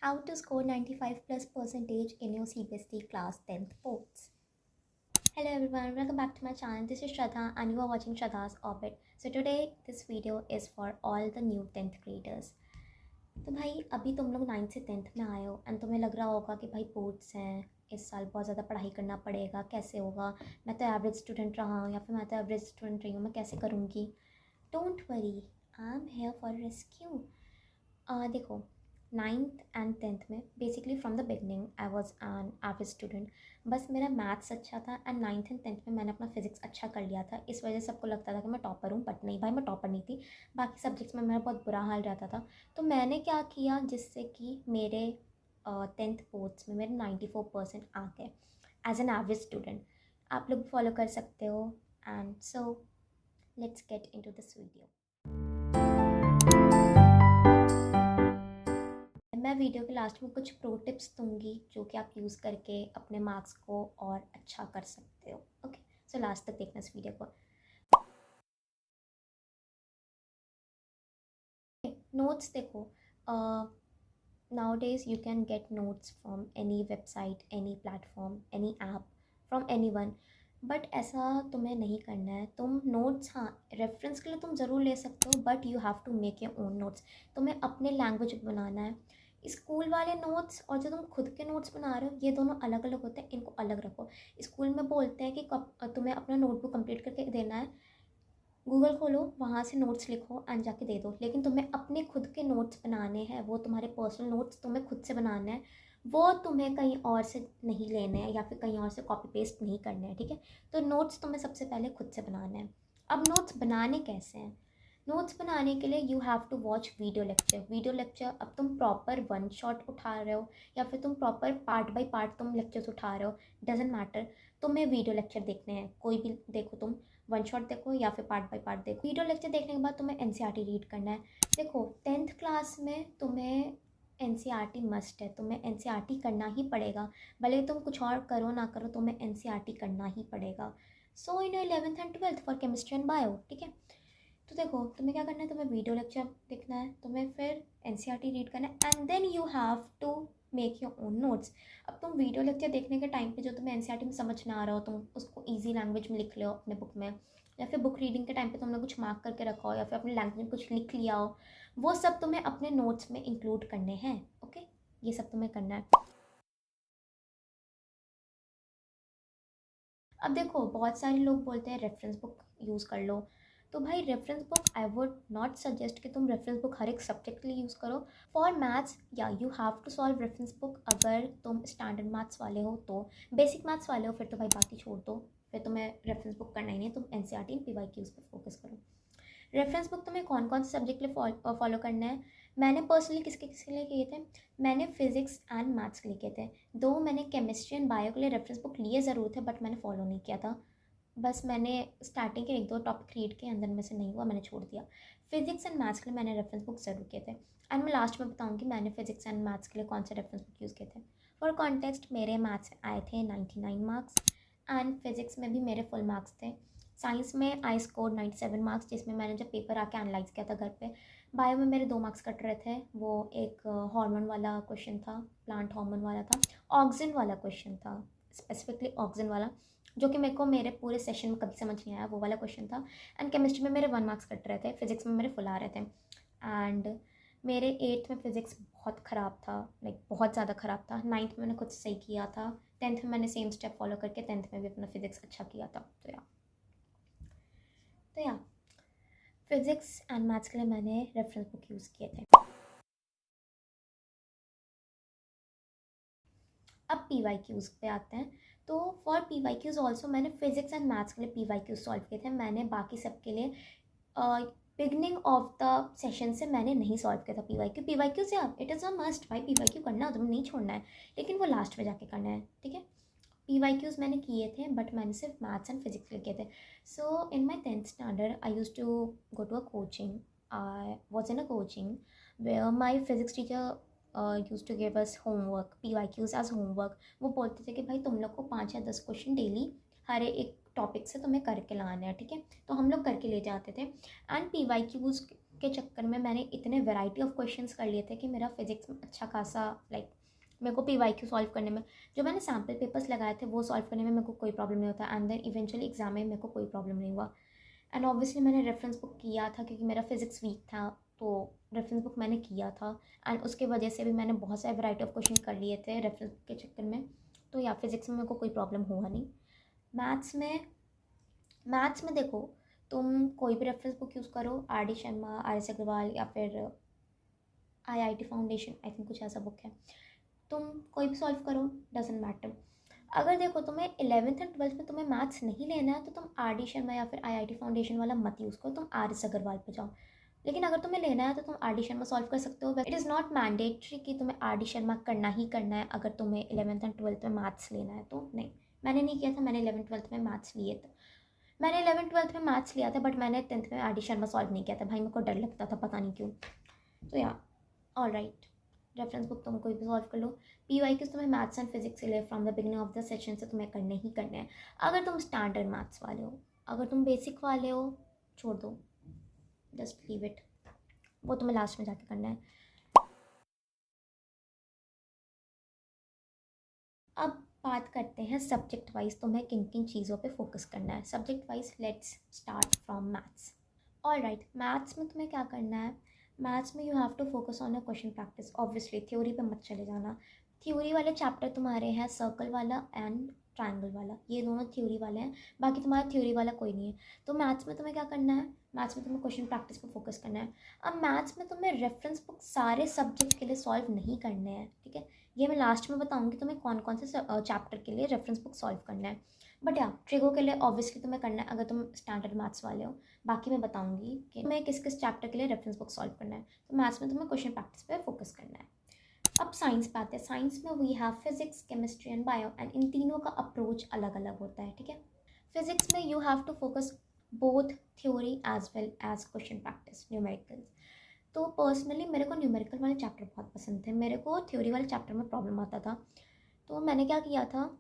How to score 95 plus percentage in your CBSE class 10th boards. Hello everyone, welcome back to my channel. This is Shraddha and you are watching Shraddha's Orbit. So today this video is for all the new 10th graders. तो भाई अभी तुम लोग 9th से 10th में आए हो and तुम्हें लग रहा होगा कि भाई बोर्ड्स हैं, इस साल बहुत ज़्यादा पढ़ाई करना पड़ेगा, कैसे होगा, मैं तो एवरेज स्टूडेंट रहा हूँ या फिर मैं तो एवरेज स्टूडेंट रही हूँ, मैं कैसे करूँगी. Don't worry, I am here for rescue. देखो, 9th एंड 10th में basically from the beginning I was an average student. बस मेरा मैथ्स अच्छा था एंड 9th एंड 10th में मैंने अपना फिजिक्स अच्छा कर लिया था. इस वजह से सबको लगता था कि मैं टॉपर हूँ, बट नहीं भाई, मैं टॉपर नहीं थी. बाकी सब्जेक्ट्स में मेरा बहुत बुरा हाल रहता था. तो मैंने क्या किया जिससे कि मेरे 10th बोर्ड्स में मेरे 94% आ गए एज एन एवरेज स्टूडेंट. आप लोग फॉलो कर सकते हो. And so let's get into this video. मैं वीडियो के लास्ट में कुछ प्रो टिप्स दूंगी जो कि आप यूज़ करके अपने मार्क्स को और अच्छा कर सकते हो. ओके, सो लास्ट तक देखना इस वीडियो को. नोट्स देखो, now days you can get notes from any website, any platform, any app, from any one. But ऐसा तुम्हें नहीं करना है. तुम नोट्स, हाँ, रेफरेंस के लिए तुम ज़रूर ले सकते हो, but you have to make your own notes. तुम्हें अपने लैंग्वेज में बनाना है. स्कूल वाले नोट्स और जो तुम खुद के नोट्स बना रहे हो ये दोनों अलग अलग होते हैं, इनको अलग रखो. स्कूल में बोलते हैं कि कब तुम्हें अपना नोटबुक कंप्लीट करके देना है, गूगल खोलो, वहाँ से नोट्स लिखो एंड जाके दे दो. लेकिन तुम्हें अपने खुद के नोट्स बनाने हैं, वो तुम्हारे पर्सनल नोट्स तुम्हें खुद से बनाने हैं. वो तुम्हें कहीं और से नहीं लेने हैं या फिर कहीं और से कॉपी पेस्ट नहीं करने हैं, ठीक है. तो नोट्स तुम्हें सबसे पहले खुद से बनाने हैं. अब नोट्स बनाने कैसे हैं? नोट्स बनाने के लिए you have to watch video lecture. Video lecture अब तुम प्रॉपर वन शॉट उठा रहे हो या फिर तुम प्रॉपर पार्ट बाय पार्ट तुम लेक्चर्स उठा रहे हो, डजेंट मैटर. तुम्हें वीडियो लेक्चर देखने हैं, कोई भी देखो, तुम वन शॉट देखो या फिर पार्ट बाय पार्ट देखो. वीडियो लेक्चर देखने के बाद तुम्हें एनसीईआरटी रीड करना है. देखो, 10th क्लास में तुम्हें एनसीईआरटी मस्ट है, तुम्हें एनसीईआरटी करना ही पड़ेगा. भले तुम कुछ और करो ना करो, तुम्हें एनसीईआरटी करना ही पड़ेगा. सो इन 11th and 12th for chemistry and bio, ठीक है. तो देखो, तुम्हें क्या करना है, तुम्हें वीडियो लेक्चर देखना है, तुम्हें फिर एनसीईआरटी रीड करना है and then you have to make your own notes. अब तुम वीडियो लेक्चर देखने के टाइम पे जो तुम्हें एनसीईआरटी में समझ ना आ रहा हो, तुम उसको ईजी लैंग्वेज में लिख लो अपने बुक में, या फिर बुक रीडिंग के टाइम पे तुमने कुछ मार्क करके रखा हो या फिर अपने लैंग्वेज में कुछ लिख लिया हो, वो सब तुम्हें अपने नोट्स में इंक्लूड करने हैं. ओके, ये सब तुम्हें करना है. अब देखो, बहुत सारे लोग बोलते हैं रेफरेंस बुक यूज़ कर लो. तो भाई reference book I would not suggest कि तुम रेफरेंस बुक हर एक सब्जेक्ट के लिए यूज़ करो. फॉर मैथ्स या you have to solve reference book. अगर तुम स्टैंडर्ड मैथ्स वाले हो तो, बेसिक मैथ्स वाले हो फिर तो भाई बाकी छोड़ दो, फिर तुम्हें रेफरेंस बुक करना ही नहीं है. तुम एनसीईआरटी एंड पीवाईक्यूज़ पर फोकस करो. रेफरेंस बुक तुम्हें कौन कौन से सब्जेक्ट के लिए फॉलो करना है? मैंने पर्सनली किसके किसके लिए किए थे? मैंने फिजिक्स एंड मैथ्स के लिए किए थे. दो मैंने केमिस्ट्री एंड बायो के लिए रेफरेंस बुक लिए ज़रूर थे, बट मैंने फॉलो नहीं किया था. बस मैंने स्टार्टिंग के एक दो टॉपिक रीड किए, अंदर में से नहीं हुआ, मैंने छोड़ दिया. फिजिक्स एंड मैथ्स के लिए मैंने रेफरेंस बुक ज़रूर किए थे एंड मैं लास्ट में बताऊँगी मैंने फिजिक्स एंड मैथ्स के लिए कौन से रेफरेंस बुक यूज़ किए थे. फॉर कॉन्टेक्स्ट, मेरे मैथ्स आए थे 99 मार्क्स एंड फिजिक्स में भी मेरे फुल मार्क्स थे. साइंस में आई स्कोर 97 मार्क्स, जिसमें मैंने जब पेपर आके एनालाइज किया था घर पे. बायो में मेरे 2 मार्क्स कट रहे थे. वो एक हार्मोन वाला क्वेश्चन था, प्लांट हार्मोन वाला था, ऑक्सिन वाला क्वेश्चन था, स्पेसिफिकली ऑक्सिन वाला, जो कि मेरे को मेरे पूरे सेशन में कभी समझ नहीं आया, वो वाला क्वेश्चन था. एंड केमिस्ट्री में मेरे 1 मार्क्स कट रहे थे, फिजिक्स में मेरे फुल आ रहे थे. एंड मेरे 8th में फ़िज़िक्स बहुत ख़राब था, लाइक बहुत ज़्यादा ख़राब था. 9th में मैंने खुद से सही किया था. 10th में मैंने सेम स्टेप फॉलो करके 10th में भी अपना फ़िज़िक्स अच्छा किया था. तो या फिज़िक्स एंड मैथ्स के लिए मैंने रेफरेंस बुक यूज़ किए थे. अब पी वाई क्यूज़ पे आते हैं. तो for P Y Qs also मैंने फिज़िक्स एंड मैथ्स के लिए पी वाई क्यूज़ सॉल्व किए थे. मैंने बाकी सब के लिए बिगनिंग ऑफ द सेशन से मैंने नहीं सॉल्व किया था P Y Q. P Y Q से आप, इट इज़ अ मस्ट भाई, पी वाई क्यू करना हो तुम्हें, नहीं छोड़ना है, लेकिन वो लास्ट में जाके करना है, ठीक है. पी वाई क्यूज़ मैंने किए थे, बट मैंने सिर्फ मैथ्स एंड फिजिक्स के लिए किए थे. So in my 10th standard I use to go to a coaching. I was in a coaching where my physics teacher use to give us homework, P Y Qs as homework. वो बोलते थे कि भाई तुम लोग को 5 या 10 question daily हर एक टॉपिक से तुम्हें करके लाना है, ठीक है. तो हम लोग करके ले जाते थे. एंड पी वाई क्यूज़ के चक्कर में मैंने इतने वैरायटी ऑफ क्वेश्चंस कर लिए थे कि मेरा फिजिक्स में अच्छा खासा लाइक मेरे को PYQ सॉल्व करने में, जो मैंने सैम्पल पेपर्स लगाए थे वो सॉल्व करने में मेरे को कोई प्रॉब्लम नहीं होता, एंड देन इवेंचुअली एग्जाम में मेरे को कोई प्रॉब्लम नहीं हुआ। एंड ऑब्वियसली मैंने रेफरेंस बुक किया था क्योंकि मेरा फिजिक्स वीक था, तो रेफरेंस बुक मैंने किया था, एंड उसके वजह से भी मैंने बहुत सारे वैरायटी ऑफ क्वेश्चन कर लिए थे रेफरेंस बुक के चक्कर में। तो या फिजिक्स में मेरे को कोई प्रॉब्लम हुआ नहीं। मैथ्स में देखो, तुम कोई भी रेफरेंस बुक यूज़ करो, RD शर्मा, RS अग्रवाल, या फिर IIT फाउंडेशन, आई थिंक कुछ ऐसा बुक है, तुम कोई भी सॉल्व करो, डजेंट मैटर। अगर देखो तुम्हें 11th एंड 12th में तुम्हें मैथ्स नहीं लेना है तो तुम RD शर्मा या फिर IIT फाउंडेशन वाला मत यूज़ करो, तुम RS अग्रवाल पे जाओ। लेकिन अगर तुम्हें लेना है तो तुम RD शर्मा सॉल्व कर सकते हो। इट इज़ नॉट मैंडेटरी कि तुम्हें RD शर्मा करना ही करना है अगर तुम्हें 11th एंड 12th में मैथ्स लेना है तो। नहीं, मैंने नहीं किया था, मैंने 11th 12th में मैथ्स लिए थे। मैंने 11th 12th में मैथ्स लिया था, बट मैंने 10th में RD शर्मा सॉल्व नहीं किया था भाई, मेरे को डर लगता था, पता नहीं क्यों। तो या ऑल राइट, रेफरेंस बुक तुम कोई भी सॉल्व कर लो। PYQs तुम्हें मैथ्स एंड फिजिक्स के लिए from the beginning of the session से तुम्हें करने ही करने हैं। अगर तुम स्टैंडर्ड मैथ्स वाले हो, अगर तुम बेसिक वाले हो, छोड़ दो, जस्ट लीव इट, वो तुम्हें लास्ट में जाके करना है। अब बात करते हैं सब्जेक्ट वाइज तुम्हें किन किन चीज़ों पे फोकस करना है। Subject wise let's start from maths. All right, maths में तुम्हें क्या करना है, मैथ्स में you have to focus on a question practice. Obviously theory पे मत चले जाना। थ्योरी वाले चैप्टर तुम्हारे हैं सर्कल वाला एंड ट्रायंगल वाला, ये दोनों थ्योरी वाले हैं, बाकी तुम्हारा थ्योरी वाला कोई नहीं है। तो मैथ्स में तुम्हें क्या करना है, मैथ्स में तुम्हें क्वेश्चन प्रैक्टिस पे फोकस करना है। अब मैथ्स में तुम्हें रेफरेंस बुक सारे सब्जेक्ट के लिए सॉल्व नहीं करने हैं, ठीक है। ये मैं लास्ट में बताऊंगी तुम्हें कौन कौन से चैप्टर के लिए रेफरेंस बुक सॉल्व करना है। बट या ट्रिगो के लिए ऑब्वियसली तुम्हें करना है अगर तुम स्टैंडर्ड मैथ्स वाले हो। बाकी मैं बताऊंगी कि तुम्हें किस किस चैप्टर के लिए रेफरेंस बुक सॉल्व करना है। तो मैथ्स में तुम्हें क्वेश्चन प्रैक्टिस पे फोकस करना है। अब साइंस पे आते हैं। साइंस में we have physics, chemistry and bio, and इन तीनों का अप्रोच अलग अलग होता है, ठीक है। फिजिक्स में you have to focus both theory as well as question practice, numericals. तो पर्सनली मेरे को न्यूमेरिकल वाले चैप्टर बहुत पसंद थे, मेरे को थ्योरी वाले चैप्टर में प्रॉब्लम आता था। तो मैंने क्या किया था,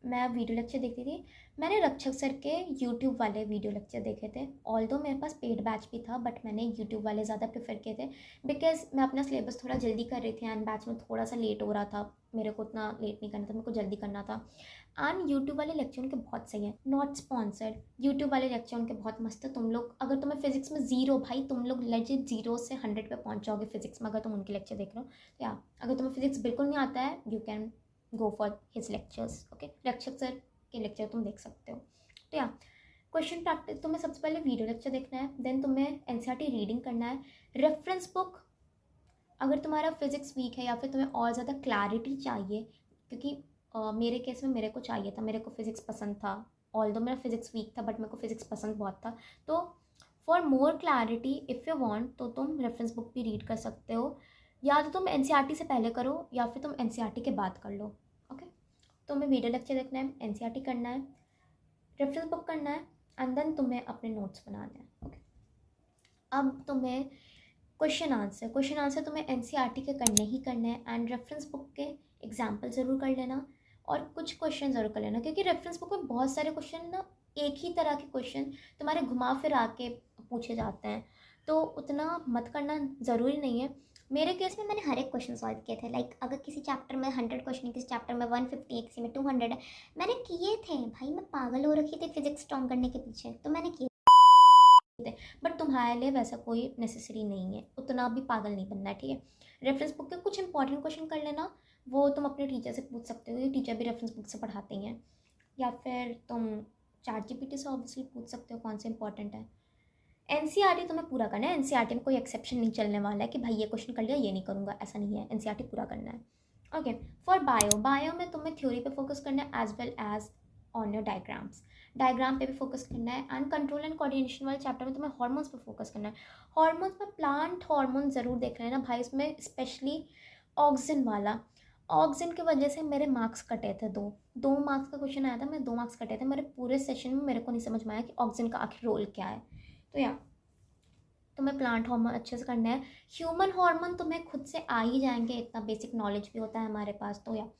मैं वीडियो लेक्चर देखती थी। मैंने रक्षक सर के यूट्यूब वाले वीडियो लेक्चर देखे थे। ऑल्दो मेरे पास पेड बैच भी था, बट मैंने यूट्यूब वाले ज़्यादा प्रेफर किए थे बिकॉज मैं अपना सिलेबस थोड़ा जल्दी कर रही थी एंड बैच में थोड़ा सा लेट हो रहा था। मेरे को उतना लेट नहीं करना था, मेरे को जल्दी करना था। एंड यूट्यूब वाले लेक्चर उनके बहुत सही है, नॉट स्पॉन्सर्ड। यूट्यूब वाले लेक्चर उनके बहुत मस्त है। तुम लोग अगर तुम्हें फिजिक्स में ज़ीरो, भाई तुम लोग लेजिट 0 से 100 पे पहुंच जाओगे फिजिक्स में अगर तुम उनके लेक्चर देख रहे हो। तो या अगर तुम्हें फिजिक्स बिल्कुल नहीं आता है, you can go for his lectures, okay. रक्षक सर के लेक्चर तुम देख सकते हो। तो या क्वेश्चन प्रैक्टिस, तुम्हें सबसे पहले वीडियो लेक्चर देखना है, देन तुम्हें NCERT रीडिंग करना है। रेफरेंस बुक, अगर तुम्हारा फिजिक्स वीक है या फिर तुम्हें और ज़्यादा क्लैरिटी चाहिए, क्योंकि मेरे केस में मेरे को चाहिए था, मेरे को फिजिक्स पसंद था। ऑल्दो मेरा फिजिक्स वीक था बट मेरे को फिजिक्स पसंद बहुत था। तो for more clarity if you want तो तुम रेफरेंस बुक भी रीड कर सकते हो, या तो तुम NCERT से पहले करो या फिर तुम NCERT के बाद कर लो, ओके। तुम्हें वीडियो लेक्चर देखना है, NCERT करना है, रेफरेंस बुक करना है, एंड देन तुम्हें अपने नोट्स बनाने हैं, ओके। अब तुम्हें क्वेश्चन आंसर तुम्हें NCERT के करने ही करने हैं, एंड रेफरेंस बुक के एग्जाम्पल ज़रूर कर लेना और कुछ क्वेश्चन ज़रूर कर लेना, क्योंकि रेफरेंस बुक में बहुत सारे क्वेश्चन ना, एक ही तरह के क्वेश्चन तुम्हारे घुमा फिरा के पूछे जाते हैं, तो उतना मत करना, ज़रूरी नहीं है। मेरे केस में मैंने हर एक क्वेश्चन सॉल्व किए थे। लाइक अगर किसी चैप्टर में 100 क्वेश्चन है, किसी चैप्टर में 150 है, किसी में 200 है, मैंने किए थे भाई। मैं पागल हो रखी थी फिजिक्स स्ट्रॉन्ग करने के पीछे, तो मैंने किए थे। बट तुम्हारे लिए वैसा कोई नेसेसरी नहीं है, उतना भी पागल नहीं बनना है, ठीक है। रेफरेंस बुक के कुछ इंपॉर्टेंट क्वेश्चन कर लेना, वो तुम अपने टीचर से पूछ सकते हो, ये टीचर भी रेफरेंस बुक से पढ़ाते ही हैं, या फिर तुम ChatGPT से ऑब्वियसली पूछ सकते हो कौन से इंपॉर्टेंट है। NCERT तुम्हें पूरा करना है। NCERT में कोई एक्सेप्शन नहीं चलने वाला है कि भाई ये क्वेश्चन कर लिया ये नहीं करूँगा, ऐसा नहीं है। NCERT पूरा करना है, ओके। फॉर बायो में तुम्हें थ्योरी पे फोकस करना है as well as on your diagram पे भी फोकस करना है। एंड कंट्रोल एंड कोऑर्डिनेशन वाले चैप्टर में तुम्हें हॉर्मोन्स पे फोकस करना है। हॉर्मोन्स में प्लांट हॉर्मोन ज़रूर देख लेना भाई, इसमें स्पेशली ऑक्सिन वाला। ऑक्सिन की वजह से मेरे मार्क्स कटे थे, दो मार्क्स का क्वेश्चन आया था, मेरे 2 मार्क्स कटे थे मेरे पूरे सेशन में। मेरे को नहीं समझ में आया कि ऑक्सिन का आखिर रोल क्या है। तो या तुम्हें प्लांट हार्मोन अच्छे से करना है। ह्यूमन हार्मोन तुम्हें खुद से आ ही जाएंगे, इतना बेसिक नॉलेज भी होता है हमारे पास। तो या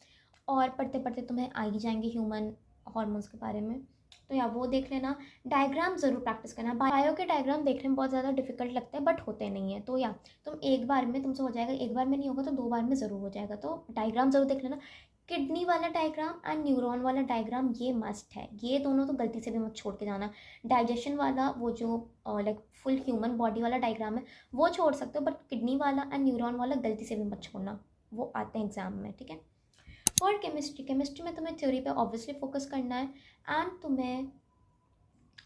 और पढ़ते पढ़ते तुम्हें आ ही जाएंगे ह्यूमन हार्मोन्स के बारे में। तो या वो देख लेना। डायग्राम ज़रूर प्रैक्टिस करना। बायो के डायग्राम देखने में बहुत ज़्यादा डिफिकल्ट लगते हैं बट होते नहीं हैं। तो या तुम एक बार में तुमसे हो जाएगा, एक बार में नहीं होगा तो 2 बार में ज़रूर हो जाएगा। तो डायग्राम ज़रूर देख लेना। किडनी वाला डायग्राम एंड न्यूरॉन वाला डायग्राम ये मस्ट है, ये दोनों तो गलती से भी मत छोड़ के जाना। डाइजेशन वाला वो जो लाइक फुल ह्यूमन बॉडी वाला डायग्राम है वो छोड़ सकते हो, बट किडनी वाला एंड न्यूरॉन वाला गलती से भी मत छोड़ना, वो आते हैं एग्जाम में, ठीक है। और केमिस्ट्री में तुम्हें थ्योरी पे ऑब्वियसली फोकस करना है एंड तुम्हें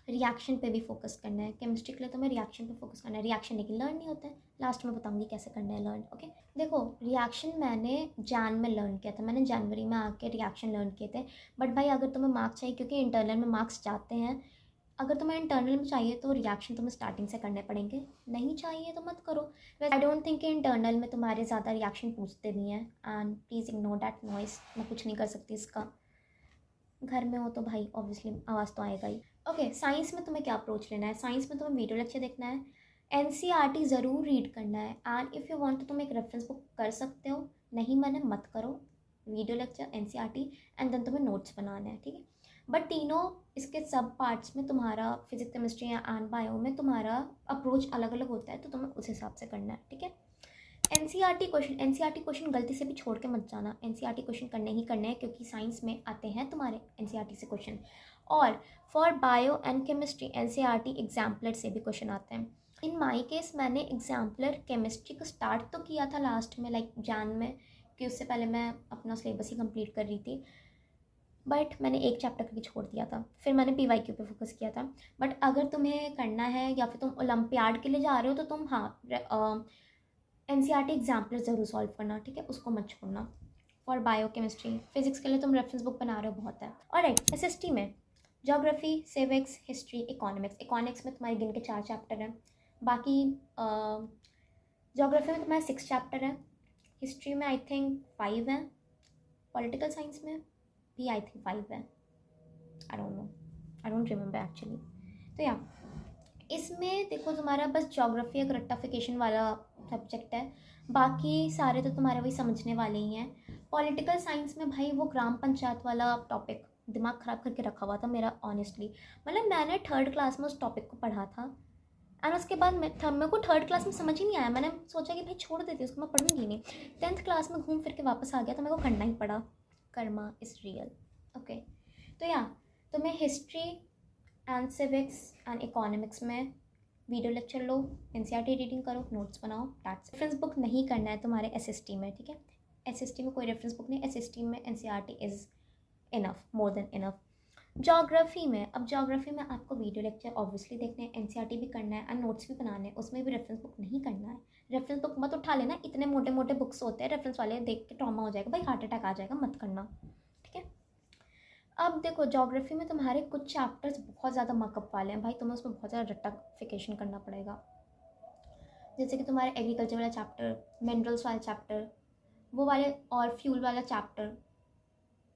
रिएक्शन पे भी फोकस करना है। केमिस्ट्री के लिए तुम्हें रिएक्शन पे फोकस करना है। रिएक्शन लेकिन लर्न नहीं होते हैं, लास्ट में बताऊंगी कैसे करना है लर्न, ओके। देखो रिएक्शन मैंने जैन में लर्न किया था, मैंने जनवरी में आके रिएक्शन लर्न किए थे। बट भाई अगर तुम्हें मार्क्स चाहिए, क्योंकि इंटरनल में मार्क्स जाते हैं, अगर तुम्हें इंटरनल में चाहिए तो रिएक्शन तुम्हें स्टार्टिंग से करने पड़ेंगे, नहीं चाहिए तो मत करो। आई डोंट थिंक कि इंटरनल में तुम्हारे ज़्यादा रिएक्शन पूछते भी हैं, and please ignore that noise. मैं कुछ नहीं कर सकती इसका, घर में हो तो भाई ऑब्वियसली आवाज़ तो आएगा ही। ओके, साइंस में तुम्हें क्या अप्रोच लेना है? साइंस में तुम्हें वीडियो लेक्चर देखना है, एनसीईआरटी ज़रूर रीड करना है, एंड इफ़ यू वांट तो तुम एक रेफरेंस बुक कर सकते हो, नहीं मैंने मत करो। Video lecture, NCERT and then तुम्हें नोट्स बनाना है, ठीक है। बट तीनों इसके सब पार्ट्स में तुम्हारा फिजिक्स केमिस्ट्री या एंड बायो में तुम्हारा अप्रोच अलग अलग होता है, तो तुम्हें उस हिसाब से करना है, ठीक है। एनसीईआरटी क्वेश्चन गलती से भी छोड़ के मत जाना। एनसीईआरटी क्वेश्चन करने ही करने हैं, क्योंकि साइंस में आते हैं तुम्हारे एनसीईआरटी से क्वेश्चन। और for bio and chemistry NCERT exemplar से भी क्वेश्चन आते हैं। इन माई केस मैंने एग्जाम्पलर केमिस्ट्री को स्टार्ट तो किया था लास्ट में, लाइक जान में, कि उससे पहले मैं अपना सिलेबस ही कंप्लीट कर रही थी, बट मैंने एक चैप्टर करके छोड़ दिया था, फिर मैंने पीवाईक्यू पे फोकस किया था। बट अगर तुम्हें करना है या फिर तुम ओलंपियाड के लिए जा रहे हो तो तुम हाँ एनसीईआरटी एग्जाम्पलर ज़रूर सॉल्व करना, ठीक है, उसको मत छोड़ना। फॉर बायो केमिस्ट्री, फिजिक्स के लिए तुम रेफरेंस बुक बना रहे हो, बहुत है। और राइट, एसएसटी में ज्योग्राफी, सिविक्स, हिस्ट्री, इकोनॉमिक्स में तुम्हारे गिन के 4 चैप्टर हैं। बाकी ज्योग्राफी में तुम्हारे 6 चैप्टर हैं, हिस्ट्री में आई थिंक 5 हैं, पॉलिटिकल साइंस में भी आई थिंक 5 हैं, I don't know, I don't remember actually. तो या इसमें देखो तुम्हारा बस ज्योग्राफी एक रट्टाफिकेशन वाला सब्जेक्ट है, बाकी सारे तो तुम्हारे वही समझने वाले ही हैं। पॉलिटिकल साइंस में भाई वो ग्राम पंचायत वाला टॉपिक दिमाग ख़राब करके रखा हुआ था मेरा ऑनेस्टली। मतलब मैंने 3rd क्लास में उस टॉपिक को पढ़ा था एंड उसके बाद मेरे को 3rd क्लास में समझ ही नहीं आया। मैंने सोचा कि भाई छोड़ देती उसको, मैं पढ़ूंगी नहीं। 10th क्लास में घूम फिर के वापस आ गया तो मेरे को करना ही पड़ा। Karma is real, okay. तो या तुम्हें history and civics and economics में वीडियो लेक्चर लो, एनसीईआरटी रीडिंग करो, नोट्स बनाओ, दैट्स। रेफरेंस बुक नहीं करना है तुम्हारे एसएसटी में, ठीक है। एसएसटी में कोई रेफरेंस बुक नहीं, एसएसटी में NCERT is enough, more than enough. Geography में आपको वीडियो लेक्चर ऑब्वियसली देखने हैं, एनसीईआरटी भी करना है एंड नोट्स भी बनाने हैं, उसमें भी रेफरेंस बुक नहीं करना है। रेफरेंस बुक मत उठा लेना, इतने मोटे मोटे बुक्स होते हैं रेफरेंस वाले, देख के ट्रॉमा हो जाएगा भाई, हार्ट अटैक आ जाएगा, मत करना, ठीक है। अब देखो ज्योग्राफी में तुम्हारे कुछ चैप्टर्स बहुत ज़्यादा मार्कअप वाले हैं भाई, तुम्हें उसमें बहुत ज़्यादा रट्टाफिकेशन करना पड़ेगा। जैसे कि तुम्हारे एग्रीकल्चर वाला चैप्टर, मिनरल्स वाला चैप्टर, वो वाले, और फ्यूल वाला चैप्टर,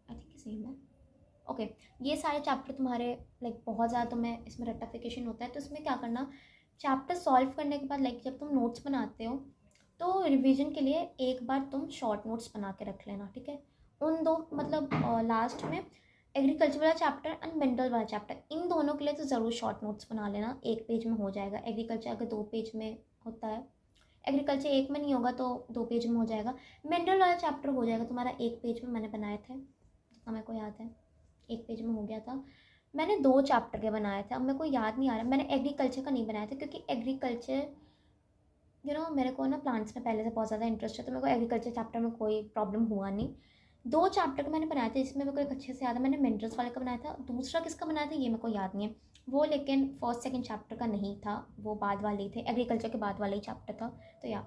आई थिंक सेम है, ओके। ये सारे चैप्टर तुम्हारे लाइक बहुत ज़्यादा तुम्हें इसमें रट्टाफिकेशन होता है। तो इसमें क्या करना, चैप्टर सॉल्व करने के बाद लाइक जब तुम नोट्स बनाते हो तो रिवीजन के लिए एक बार तुम शॉर्ट नोट्स बना के रख लेना, ठीक है। उन दो मतलब लास्ट में एग्रीकल्चर वाला चैप्टर एंड मिनरल वाला चैप्टर, इन दोनों के लिए तो ज़रूर शॉर्ट नोट्स बना लेना, 1 पेज में हो जाएगा। एग्रीकल्चर अगर 2 पेज में होता है, एग्रीकल्चर 1 में नहीं होगा तो 2 पेज में हो जाएगा। मिनरल वाला चैप्टर हो जाएगा तुम्हारा 1 पेज में, मैंने बनाए थे जितना मेरे को याद है, 1 पेज में हो गया था। मैंने 2 चैप्टर के बनाए थे, अब मेरे को याद नहीं आ रहा। मैंने एग्रीकल्चर का नहीं बनाया था क्योंकि एग्रीकल्चर मेरे को ना प्लांट्स में पहले से बहुत ज़्यादा इंटरेस्ट है, तो मेरे को एग्रीकल्चर चैप्टर में कोई प्रॉब्लम हुआ नहीं। 2 चैप्टर को मैंने बनाया था, जिसमें मेरे को एक अच्छे से याद है, मैंने मिनरल्स वाले का बनाया था, दूसरा किसका बनाया था ये मेरे को याद नहीं है वो, लेकिन 1st 2nd चैप्टर का नहीं था, वो बाद वाले ही थे, एग्रीकल्चर के बाद वाला ही चैप्टर था। तो या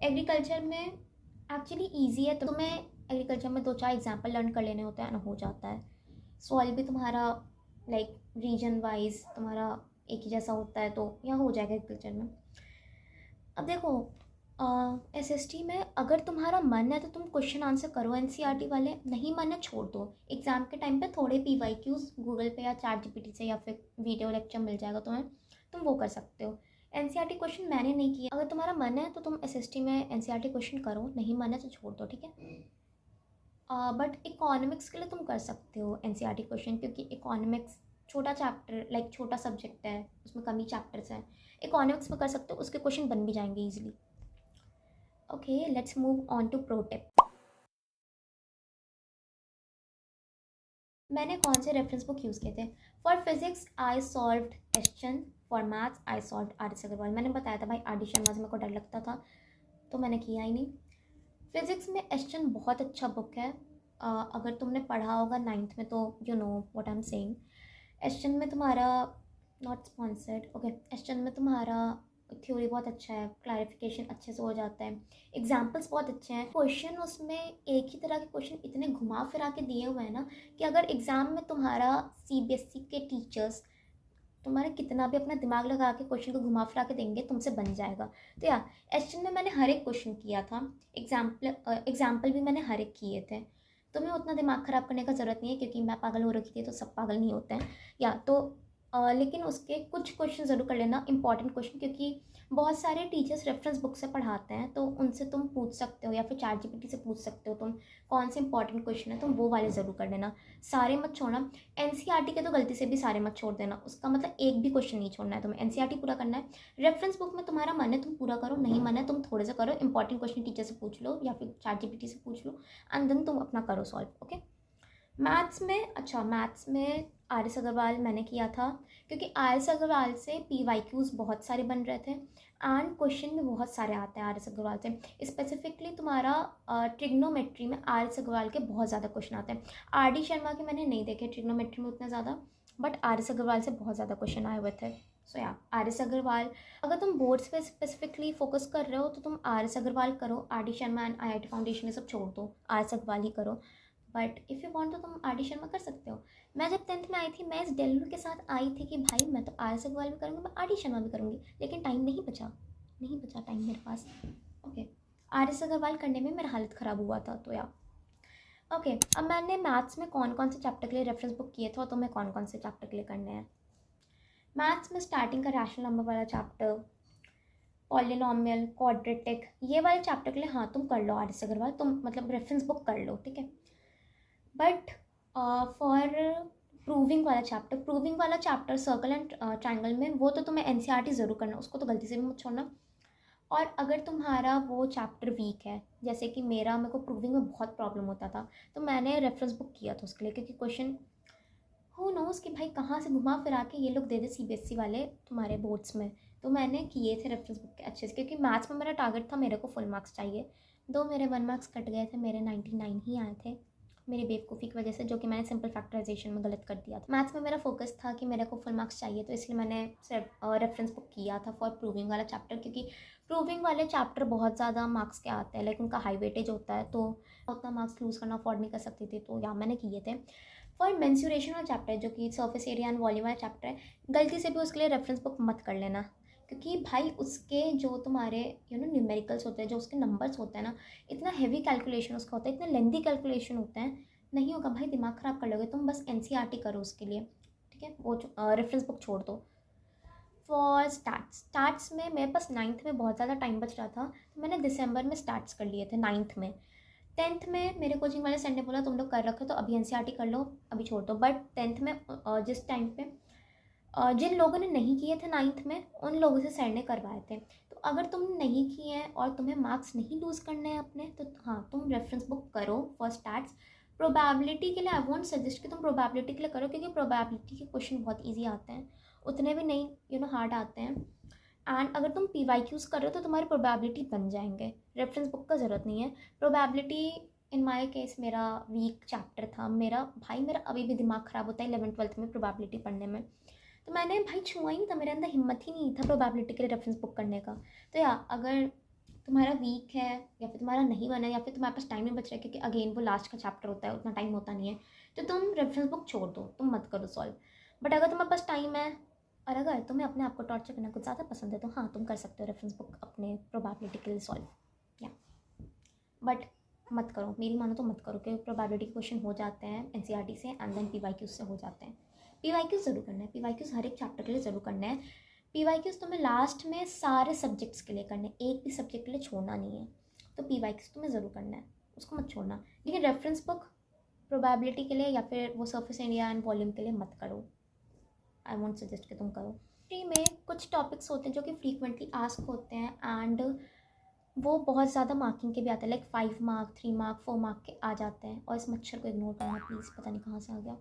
एग्रीकल्चर में एक्चुअली ईजी है, तो तुम्हें एग्रीकल्चर में 2-4 एग्जाम्पल लर्न कर लेने होते हैं ना, हो जाता है। सॉइल भी तुम्हारा लाइक रीजन वाइज तुम्हारा एक ही जैसा होता है, तो यहाँ हो जाएगा एग्रीकल्चर में। अब देखो एसएसटी में अगर तुम्हारा मन है तो तुम क्वेश्चन आंसर करो एनसीईआरटी वाले, नहीं मन है छोड़ दो। एग्ज़ाम के टाइम पे थोड़े पीवाईक्यूज गूगल पे या चैट जीपीटी से या फिर वीडियो लेक्चर मिल जाएगा तुम्हें, तुम वो कर सकते हो। एनसीईआरटी क्वेश्चन मैंने नहीं किया, अगर तुम्हारा मन है तो तुम एसएसटी में एनसीईआरटी क्वेश्चन करो, नहीं मन है तो छोड़ दो, ठीक है। बट इकोनॉमिक्स के लिए तुम कर सकते हो एनसीईआरटी क्वेश्चन, क्योंकि इकोनॉमिक्स छोटा चैप्टर लाइक छोटा सब्जेक्ट है, उसमें कम ही चैप्टर्स हैं, इकोनॉमिक्स में कर सकते हो, उसके क्वेश्चन बन भी जाएंगे easily. Okay, let's move on to pro tip. मैंने कौन से रेफरेंस बुक यूज़ किए थे? For physics I solved question, for maths I solved R S Agarwal. मैंने बताया था भाई आर डी शर्मा से मेरे को डर लगता था, तो मैंने किया ही नहीं। फिजिक्स में एस्चन बहुत अच्छा बुक है, अगर तुमने पढ़ा होगा 9th में तो you know what I am saying. एस्चन में तुम्हारा नॉट स्पॉन्सर्ड, ओके, एस्चन में तुम्हारा थ्योरी बहुत अच्छा है, क्लैरिफिकेशन अच्छे से हो जाता है, एग्जाम्पल्स बहुत अच्छे हैं, क्वेश्चन उसमें एक ही तरह के क्वेश्चन इतने घुमा फिरा के दिए हुए हैं ना कि अगर एग्ज़ाम में तुम्हारा सीबीएसई के टीचर्स तुम्हारा कितना भी अपना दिमाग लगा के क्वेश्चन को घुमा फिरा के देंगे, तुमसे बन जाएगा। तो यार एस्चन में मैंने हर एक क्वेश्चन किया था, एग्जाम्पल भी मैंने हर एक किए थे। तुम्हें उतना दिमाग ख़राब करने का ज़रूरत नहीं है, क्योंकि मैं पागल हो रखी थी तो सब पागल नहीं होते हैं। या तो लेकिन उसके कुछ क्वेश्चन ज़रूर कर लेना, इंपॉर्टेंट क्वेश्चन, क्योंकि बहुत सारे टीचर्स रेफरेंस बुक से पढ़ाते हैं, तो उनसे तुम पूछ सकते हो या फिर चैट जीपीटी से पूछ सकते हो तुम कौन से इंपॉर्टेंट क्वेश्चन है, तुम वो वाले ज़रूर कर लेना, सारे मत छोड़ना। एनसीईआरटी के तो गलती से भी सारे मत छोड़ देना, उसका मतलब एक भी क्वेश्चन नहीं छोड़ना है, तुम्हें एनसीईआरटी पूरा करना है। रेफरेंस बुक में तुम्हारा मन है तुम पूरा करो, नहीं मन है तुम थोड़े से करो, इंपॉर्टेंट क्वेश्चन टीचर से पूछ लो या फिर चैट जीपीटी से पूछ लो, एंड देन तुम अपना करो सॉल्व। ओके, मैथ्स में, अच्छा मैथ्स में आर एस अग्रवाल मैंने किया था, क्योंकि आर एस अग्रवाल से पी वाई क्यूज़ बहुत सारे बन रहे थे एंड क्वेश्चन भी बहुत सारे आते हैं आर एस अग्रवाल से। स्पेसिफिकली तुम्हारा ट्रिग्नोमेट्री में आर एस अग्रवाल के बहुत ज़्यादा क्वेश्चन आते हैं। आर डी शर्मा के मैंने नहीं देखे ट्रिग्नोमेट्री में उतने ज़्यादा, बट आर एस अग्रवाल से बहुत ज़्यादा क्वेश्चन आए हुए थे। सो या आर एस अग्रवाल, अगर तुम बोर्ड्स पे स्पेसिफिकली फोकस कर रहे हो तो तुम आर एस अग्रवाल करो, R D Sharma and I I T foundation ये सब छोड़ दो, आर एस अग्रवाल ही करो। बट इफ़ यू वांट तो तुम आर डी शर्मा कर सकते हो। मैं जब 10th में आई थी, मैं इस डेलूर के साथ आई थी कि भाई मैं तो आर एस अग्रवाल भी करूँगी, मैं आर डी शर्मा भी करूँगी, लेकिन टाइम नहीं बचा, नहीं बचा टाइम मेरे पास। ओके, आर एस अग्रवाल करने में मेरा हालत ख़राब हुआ था, तो या ओके। अब मैंने मैथ्स में कौन कौन से चैप्टर के लिए रेफरेंस बुक किए थे और तुम्हें कौन कौन से चैप्टर के लिए करने हैं। मैथ्स में स्टार्टिंग का रैशनल नंबर वाला चैप्टर, पॉलिनॉमियल, क्वाड्रेटिक, ये वाले चैप्टर के लिए हाँ तुम कर लो आर एस अग्रवाल, तुम मतलब रेफरेंस बुक कर लो, ठीक है। बट फॉर प्रूविंग वाला चैप्टर सर्कल एंड ट्राइंगल में, वो तो तुम्हें एनसीईआरटी ज़रूर करना, उसको तो गलती से भी मत छोड़ना। और अगर तुम्हारा वो चैप्टर वीक है, जैसे कि मेरे को प्रूविंग में बहुत प्रॉब्लम होता था, तो मैंने रेफरेंस बुक किया था उसके लिए, क्योंकि क्वेश्चन हो नोस कि भाई कहाँ से घुमा फिरा के ये लोग दे दे सीबीएसई वाले तुम्हारे बोर्ड्स में। तो मैंने किए थे रेफरेंस बुक के अच्छे से, क्योंकि मैथ्स में मेरा टारगेट था मेरे को फुल मार्क्स चाहिए, दो मेरे 1 मार्क्स कट गए थे, मेरे 99 ही आए थे मेरी बेवकूफ़ी की वजह से, जो कि मैंने सिंपल फैक्टराइजेशन में गलत कर दिया था। मैथ्स में मेरा फोकस था कि मेरे को फुल मार्क्स चाहिए, तो इसलिए मैंने सिर्फ रेफरेंस बुक किया था फॉर प्रूविंग वाला चैप्टर, क्योंकि प्रूविंग वाले चैप्टर बहुत ज़्यादा मार्क्स के आते हैं, लाइक उनका हाई वेटेज होता है, तो उतना मार्क्स लूज़ करना अफोर्ड नहीं कर सकती थी, तो या मैंने किए थे। फॉर मेंसुरेशन वाला चैप्टर जो कि सर्फेस एरिया एंड वॉल्यूम वाला चैप्टर है, गलती से भी उसके लिए रेफरेंस बुक मत कर लेना, क्योंकि भाई उसके जो तुम्हारे न्यूमेरिकल्स होते हैं, जो उसके नंबर्स होते हैं ना, इतना हैवी कैलकुलेशन उसका होता है, इतना लेंदी कैलकुलेशन होते हैं, नहीं होगा भाई, दिमाग ख़राब कर लोगे तुम, बस एनसीईआरटी करो उसके लिए, ठीक है, वो रेफरेंस बुक छोड़ दो। फॉर स्टार्ट्स में मेरे पास 9th में बहुत ज़्यादा टाइम बच रहा था, तो मैंने दिसंबर में स्टार्ट्स कर लिए थे 9th में। 10th में मेरे कोचिंग वाले सर ने बोला तुम लोग कर रखे तो अभी एनसीईआरटी कर लो, अभी छोड़ दो। बट 10th में जिस टाइम पे जिन लोगों ने नहीं किए थे 9th में, उन लोगों से सर ने करवाए थे, तो अगर तुम नहीं किए हैं और तुम्हें मार्क्स नहीं लूज़ करने हैं अपने, तो हाँ तुम रेफरेंस बुक करो फॉर स्टार्ट्स। प्रोबेबिलिटी के लिए आई वॉन्ट सजेस्ट कि तुम प्रोबेबिलिटी के लिए करो, क्योंकि प्रोबेबिलिटी के क्वेश्चन बहुत ईजी आते हैं, उतने भी नहीं हार्ड आते हैं। एंड अगर तुम पी वाई क्यूज़ कर रहे हो तो तुम्हारी प्रोबेबिलिटी बन जाएंगे, रेफरेंस बुक का ज़रूरत नहीं है। प्रोबेबिलिटी इन माय केस मेरा वीक चैप्टर था, मेरा अभी भी दिमाग ख़राब होता है 11th-12th में प्रोबेबिलिटी पढ़ने में, तो मैंने भाई छुआ ही नहीं था, मेरे अंदर हिम्मत ही नहीं था प्रोबेबिलिटी के लिए रेफरेंस बुक करने का। तो या अगर तुम्हारा वीक है या फिर तुम्हारा नहीं बना या फिर तुम्हारे पास टाइम नहीं बच रहा है, क्योंकि अगेन वो लास्ट का चैप्टर होता है, उतना टाइम होता नहीं है, तो तुम रेफरेंस बुक छोड़ दो, तुम मत करो सॉल्व। बट अगर तुम्हारे पास टाइम है और अगर तुम्हें अपने आप को टॉर्चर करना कुछ ज़्यादा पसंद है, तो हाँ तुम कर सकते हो रेफरेंस बुक अपने प्रोबेबिलिटी के लिए सॉल्व, या बट मत करो, मेरी मानो तो मत करो, क्योंकि प्रोबेबिलिटी के क्वेश्चन हो जाते हैं एनसीईआरटी से एंड देन पीवाईक्यूज से हो जाते हैं। पीवाईक्यूज ज़रूर करना है, पीवाईक्यूज हर एक चैप्टर के लिए ज़रूर करना है। पीवाईक्यूज तुम्हें लास्ट में सारे सब्जेक्ट्स के लिए करना है, एक भी सब्जेक्ट के लिए छोड़ना नहीं है, तो पीवाईक्यूज तुम्हें ज़रूर करना है, उसको मत छोड़ना। लेकिन रेफरेंस बुक प्रोबेबिलिटी के लिए या फिर वो सर्फेस एरिया एंड वॉल्यूम के लिए मत करो। आई वोंट सजेस्ट कि तुम करो। हिस्ट्री में कुछ टॉपिक्स होते हैं जो कि फ्रीक्वेंटली आस्क होते हैं एंड वो बहुत ज़्यादा मार्किंग के भी आते हैं, लाइक 5 मार्क, 3 मार्क, 4 मार्क के आ जाते हैं। और इस मच्छर को इग्नोर करना प्लीज़, पता नहीं कहाँ से आ गया।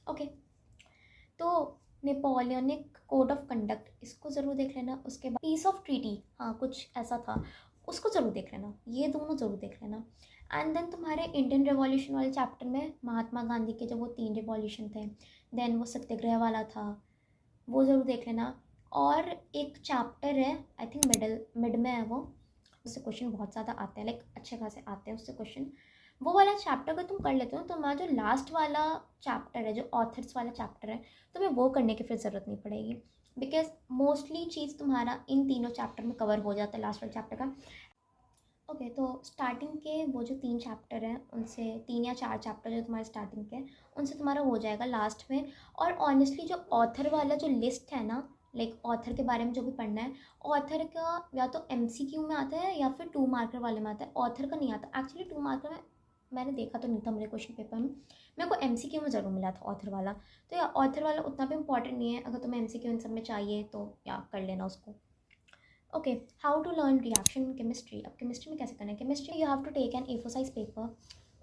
ओके, तो नेपोलियनिक कोड ऑफ कंडक्ट, इसको ज़रूर देख लेना। उसके बाद पीस ऑफ ट्रीटी, हाँ कुछ ऐसा था, उसको ज़रूर देख लेना। ये दोनों ज़रूर देख लेना। एंड देन तुम्हारे इंडियन रिवॉल्यूशन वाले चैप्टर में महात्मा गांधी के जो वो 3 रिवॉल्यूशन थे, देन वो सत्याग्रह वाला था, वो ज़रूर देख लेना। और एक चैप्टर है, आई थिंक मिड में है वो, उससे क्वेश्चन बहुत ज़्यादा आते हैं, लाइक अच्छे खासे आते हैं उससे क्वेश्चन। वो वाला चैप्टर अगर तुम कर लेते हो तो तुम्हारा जो लास्ट वाला चैप्टर है, जो ऑथर्स वाला चैप्टर है, तुम्हें वो करने की फिर ज़रूरत नहीं पड़ेगी, बिकॉज मोस्टली चीज़ तुम्हारा इन तीनों चैप्टर में कवर हो जाता है लास्ट वाले चैप्टर का। ओके, तो स्टार्टिंग के वो जो 3 चैप्टर हैं उनसे, 3 या 4 चैप्टर जो तुम्हारे स्टार्टिंग के, उनसे तुम्हारा हो जाएगा लास्ट में। और ऑनेस्टली जो ऑथर वाला जो लिस्ट है ना, लाइक ऑथर के बारे में जो भी पढ़ना है, ऑथर का या तो MCQ में आता है या फिर 2 मार्कर वाले में आता है। ऑथर का नहीं आता एक्चुअली, 2 मार्कर में मैंने देखा तो नहीं था मेरे क्वेश्चन पेपर में, मेरे को MCQ में ज़रूर मिला था ऑथर वाला। तो या ऑथर वाला उतना भी इंपॉर्टेंट नहीं है, अगर तुम्हें MCQ इन सब में चाहिए तो या कर लेना उसको। Okay, how to learn reaction in chemistry. अब केमिस्ट्री में कैसे करना है? Chemistry you have to take an A4 size paper,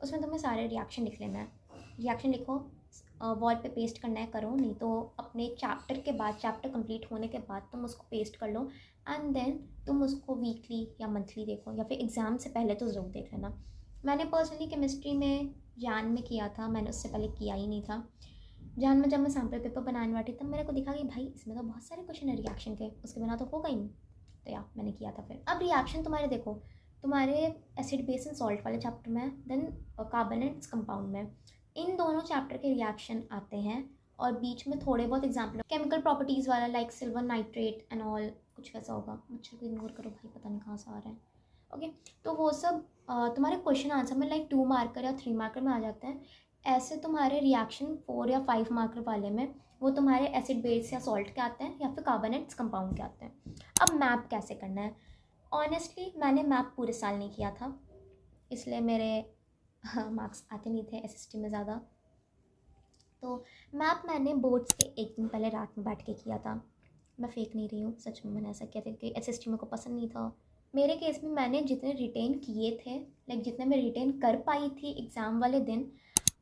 उसमें तुम्हें सारे रिएक्शन लिख लेना है। रिएक्शन लिखो, वॉल पे पेस्ट करना है करो, नहीं तो अपने चैप्टर के बाद, चैप्टर कंप्लीट होने के बाद तुम उसको पेस्ट कर लो। एंड देन तुम उसको वीकली या मंथली देखो, या फिर एग्ज़ाम से पहले तो ज़रूर देख लेना। मैंने पर्सनली केमिस्ट्री में जान में किया था, मैंने उससे पहले किया ही नहीं था। जान में जब मैं सैम्पल पेपर बनाने वाली तब मेरे को दिखा कि भाई इसमें तो बहुत सारे क्वेश्चन है रिएक्शन के, उसके बिना तो होगा ही नहीं। तो या मैंने किया था फिर। अब रिएक्शन तुम्हारे देखो, तुम्हारे एसिड बेस एंड सॉल्ट वाले चैप्टर में, देन कार्बन एंड कंपाउंड में, इन दोनों चैप्टर के रिएक्शन आते हैं। और बीच में थोड़े बहुत एग्जाम्पल केमिकल प्रॉपर्टीज़ वाला, like silver nitrate and all, कुछ वैसा होगा। मच्छर को इग्नोर करो भाई, पता नहीं कहाँ से आ रहा है। ओके, तो वो सब तुम्हारे क्वेश्चन आंसर में लाइक 2 मार्कर या 3 मार्कर में आ जाते हैं। ऐसे तुम्हारे रिएक्शन 4 या 5 मार्कर वाले में वो तुम्हारे एसिड बेस या सॉल्ट के आते हैं, या फिर कार्बन एंड कंपाउंड के आते हैं। अब मैप कैसे करना है? ऑनेस्टली मैंने मैप पूरे साल नहीं किया था, इसलिए मेरे मार्क्स आते नहीं थे SST में ज़्यादा। तो मैप मैंने बोर्ड्स के एक दिन पहले रात में बैठ के किया था। मैं फेक नहीं रही हूँ, सच में मैंने ऐसा किया था कि SST मेरे को पसंद नहीं था। मेरे केस में मैंने जितने रिटेन किए थे, लाइक जितने मैं रिटेन कर पाई थी एग्ज़ाम वाले दिन,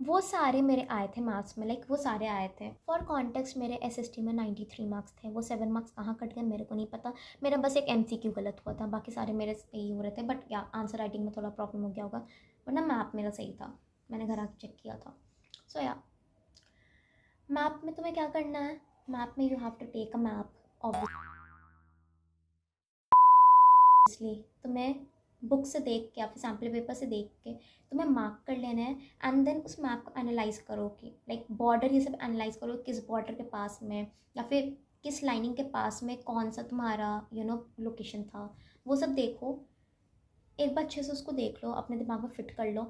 वो सारे मेरे आए थे मार्क्स में, लाइक वो सारे आए थे। फॉर कॉन्टेक्स्ट मेरे SST में 93 मार्क्स थे, वो 7 मार्क्स कहाँ कट गए मेरे को नहीं पता। मेरा बस एक MCQ गलत हुआ था, बाकी सारे मेरे सही हो रहे थे। बट या आंसर राइटिंग में थोड़ा प्रॉब्लम हो गया होगा, वरना मैप मेरा सही था, मैंने घर आके चेक किया था। सो या मैप में तुम्हें क्या करना है? मैप में you have to take a map, obviously तुम्हें बुक से देख के या फिर सैम्पल पेपर से देख के तुम्हें मार्क कर लेना है। एंड देन उस मैप को एनालाइज करो कि लाइक बॉर्डर, ये सब एनालाइज करो, किस बॉर्डर के पास में या फिर किस लाइनिंग के पास में कौन सा तुम्हारा लोकेशन था, वो सब देखो। एक बार अच्छे से उसको देख लो, अपने दिमाग में फिट कर लो,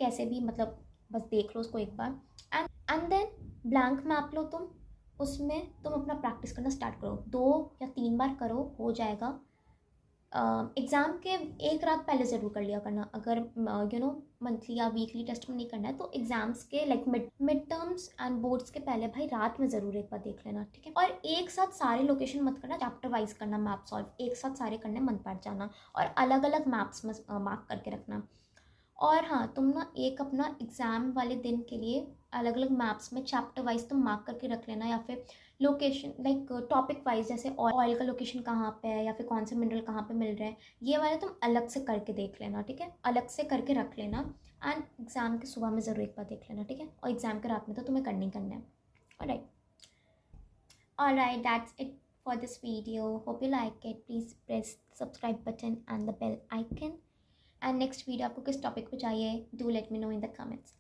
कैसे भी मतलब बस देख लो उसको एक बार। एंड देन ब्लैंक मैप लो तुम, उसमें तुम अपना प्रैक्टिस करना स्टार्ट करो, 2 या 3 बार करो, हो जाएगा। एग्ज़ाम के एक रात पहले ज़रूर कर लिया करना, अगर मंथली या वीकली टेस्ट में नहीं करना है तो एग्ज़ाम्स के like mid terms and boards के पहले भाई रात में ज़रूर एक बार देख लेना, ठीक है। और एक साथ सारे लोकेशन मत करना, चैप्टर वाइज करना मैप सॉल्व, एक साथ सारे करने मत बैठ जाना, और अलग अलग मैप्स में मार्क करके रखना। और हाँ, तुम ना एक अपना एग्ज़ाम वाले दिन के लिए अलग अलग मैप्स में चैप्टर वाइज तुम मार्क करके रख लेना, या फिर लोकेशन लाइक टॉपिक वाइज, जैसे ऑयल का लोकेशन कहाँ पे है या फिर कौन से मिनरल कहाँ पे मिल रहे हैं, ये वाले तुम अलग से करके देख लेना, ठीक है, अलग से करके रख लेना। एंड एग्ज़ाम के सुबह में ज़रूर एक बार देख लेना, ठीक है, और एग्ज़ाम के रात में तो तुम्हें करना ही करना है। Alright, that's it for this video. Hope you like it. Please press subscribe button and the bell icon. And next video आपको किस टॉपिक पे चाहिए, do let me know in the comments.